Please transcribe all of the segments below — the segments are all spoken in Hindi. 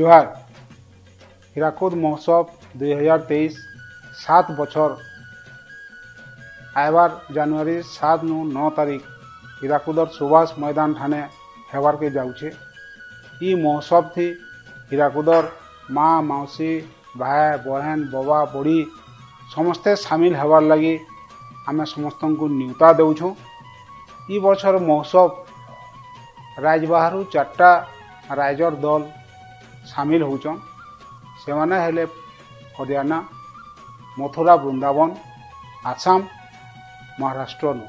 जुहार हीराकुद महोत्सव 2023 7 बछर आयबार जनवरी 7 नु 9 तारीख हीराकुदर सुभाष मैदान ठाने हेबार के जाऊे। ई महोत्सव थी हीराकुदर माँ मौसी भाई बहन बाबा बड़ी समस्ते सामिल हेबार लगी आमे समस्त को न्यूता देउछू। ई बछर महोत्सव राज बाहरु 4टा राइजर दल सामिल होचन। से माने हेले हरियाणा, मथुरा, वृंदावन, आसाम, महाराष्ट्र नु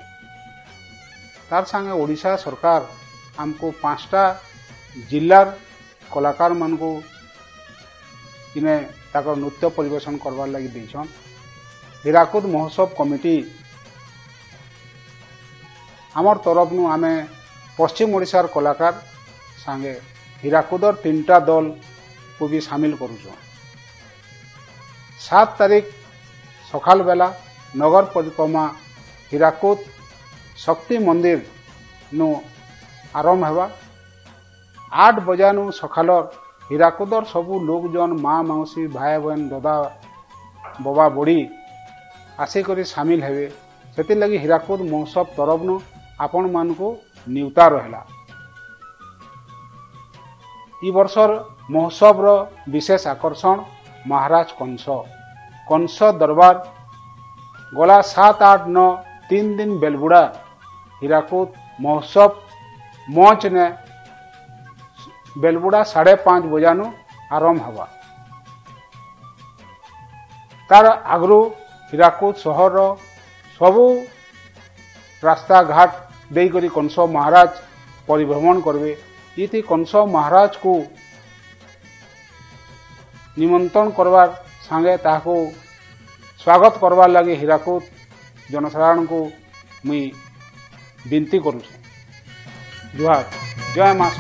तार संगे ओडिशा सरकार हमको 5टा जिल्लार कलाकार मान को इने ताकर नृत्य परिवेशन करवार लगी देछन। हीराकुद महोत्सव कमिटी आमर तरफ नु आमे पश्चिम ओडिशार कलाकार संगे हीराकुदर 3टा दल को भी सामिल करूँ। 7 तारीख सकाल बेला नगर परिक्रमा हीराकुद शक्ति मंदिर नु आरंभ हेबा। 8 बजा नु सकालर हीराकुदर सबू लोकजन माँ मौसी भाई बहन दादा बाबा बड़ी आसिक सामिल हेबे। से लगी हीराकुद महोत्सव तरफ नु आपण मान को न्यूता रहला। ई वर्षर महोत्सव रो विशेष आकर्षण महाराज कंस दरबार गला 7, 8, 9 3 दिन बेलबुड़ा हीराकुद महोत्सव मंच ने बेलबुड़ा 5:30 बजानु आरंभ हवा। तार आगरू हीराकुद शहर सबू रास्ता घाट देकरी कंस महाराज परिभ्रमण करबे। इति कंस महाराज को निमंत्रण करवार संगे ताको स्वागत करवार लगे हीराकुद जनसाधारण को मुई विनती करूँ। जुहार, जय मां।